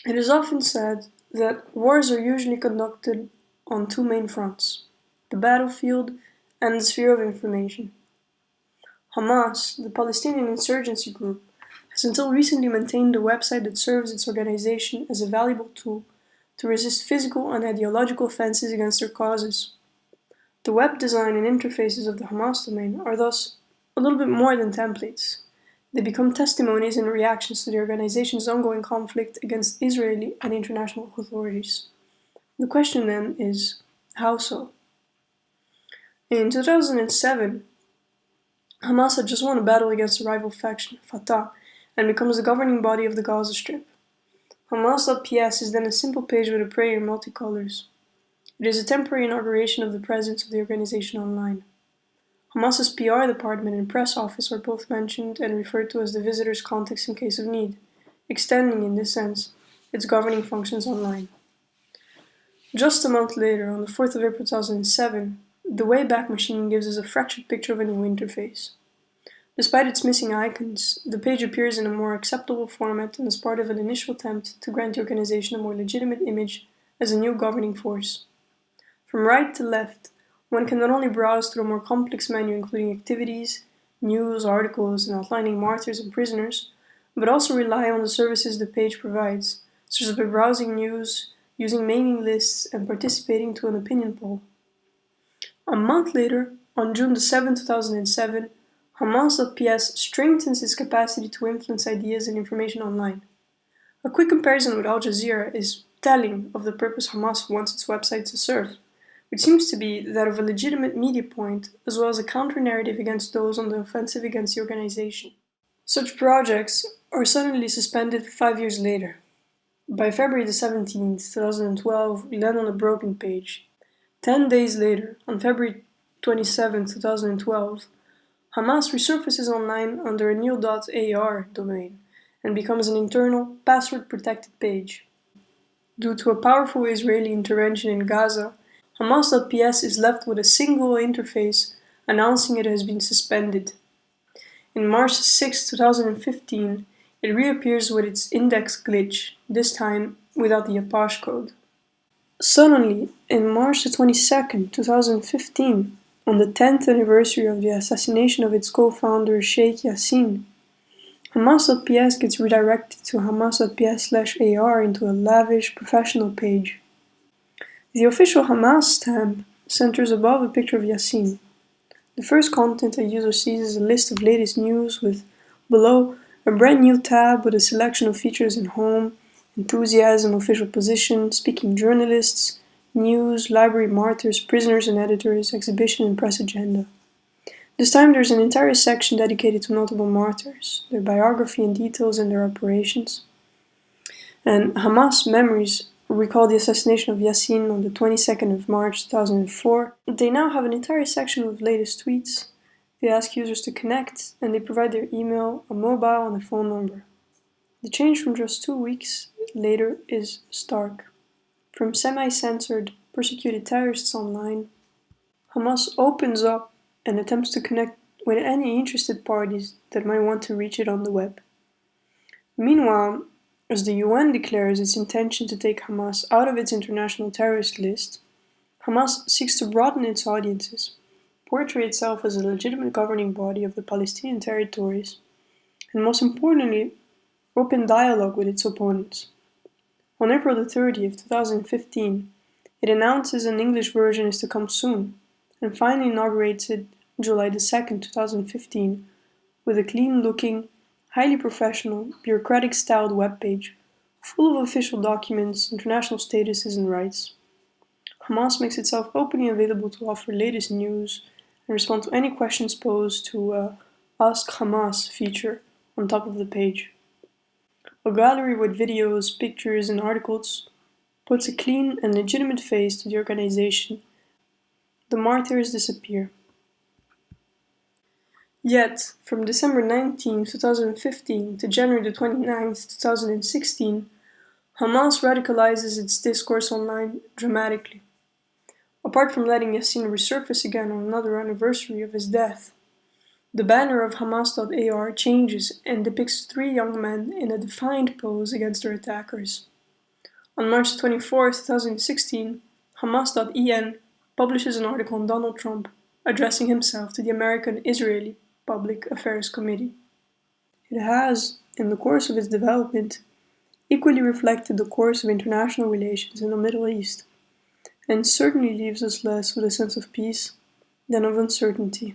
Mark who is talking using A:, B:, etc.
A: It is often said that wars are usually conducted on two main fronts: the battlefield and the sphere of information. Hamas, the Palestinian insurgency group, has until recently maintained a website that serves its organization as a valuable tool to resist physical and ideological offenses against their causes. The web design and interfaces of the Hamas domain are thus a little bit more than templates. They become testimonies and reactions to the organization's ongoing conflict against Israeli and international authorities. The question then is, how so? In 2007, Hamas had just won a battle against a rival faction, Fatah, and becomes the governing body of the Gaza Strip. Hamas.ps is then a simple page with a prayer in multicolors. It is a temporary inauguration of the presence of the organization online. Hamas's PR department and press office are both mentioned and referred to as the visitor's context in case of need, extending, in this sense, its governing functions online. Just a month later, on the 4th of April 2007, the Wayback Machine gives us a fractured picture of a new interface. Despite its missing icons, the page appears in a more acceptable format and as part of an initial attempt to grant the organization a more legitimate image as a new governing force. From right to left, one can not only browse through a more complex menu including activities, news, articles, and outlining martyrs and prisoners, but also rely on the services the page provides, such as by browsing news, using mailing lists, and participating to an opinion poll. A month later, on June 7, 2007, Hamas.ps strengthens its capacity to influence ideas and information online. A quick comparison with Al Jazeera is telling of the purpose Hamas wants its website to serve, which seems to be that of a legitimate media point as well as a counter-narrative against those on the offensive against the organization. Such projects are suddenly suspended 5 years later. By February 17, 2012, we land on a broken page. 10 days later, on February 27, 2012, Hamas resurfaces online under a new .ar domain and becomes an internal, password-protected page. Due to a powerful Israeli intervention in Gaza, Hamas.ps is left with a single interface announcing it has been suspended. In March 6, 2015, it reappears with its index glitch, this time without the Apache code. Suddenly, in March 22, 2015, on the 10th anniversary of the assassination of its co-founder Sheikh Yassin, Hamas.ps gets redirected to Hamas.ps/AR into a lavish, professional page. The official Hamas stamp centers above a picture of Yassin. The first content a user sees is a list of latest news with, below, a brand new tab with a selection of features in home, enthusiasm, official position, speaking journalists, news, library martyrs, prisoners and editors, exhibition and press agenda. This time there's an entire section dedicated to notable martyrs, their biography and details and their operations. And Hamas memories recall the assassination of Yassin on the 22nd of March 2004. They now have an entire section with latest tweets. They ask users to connect, and they provide their email, a mobile, and a phone number. The change from just 2 weeks later is stark. From semi-censored, persecuted terrorists online, Hamas opens up and attempts to connect with any interested parties that might want to reach it on the web. Meanwhile, as the UN declares its intention to take Hamas out of its international terrorist list, Hamas seeks to broaden its audiences, portray itself as a legitimate governing body of the Palestinian territories, and most importantly, open dialogue with its opponents. On April 30th, 2015, it announces an English version is to come soon, and finally inaugurates it July 2nd, 2015, with a clean-looking, highly professional, bureaucratic-styled webpage, full of official documents, international statuses and rights. Hamas makes itself openly available to offer latest news and respond to any questions posed to Ask Hamas feature on top of the page. A gallery with videos, pictures, and articles puts a clean and legitimate face to the organization. The martyrs disappear. Yet, from December 19, 2015 to January 29, 2016, Hamas radicalizes its discourse online dramatically. Apart from letting Yassin resurface again on another anniversary of his death, the banner of Hamas.ar changes and depicts 3 young men in a defiant pose against their attackers. On March 24, 2016, Hamas.en publishes an article on Donald Trump addressing himself to the American-Israeli Public Affairs Committee. It has, in the course of its development, equally reflected the course of international relations in the Middle East, and certainly leaves us less with a sense of peace than of uncertainty.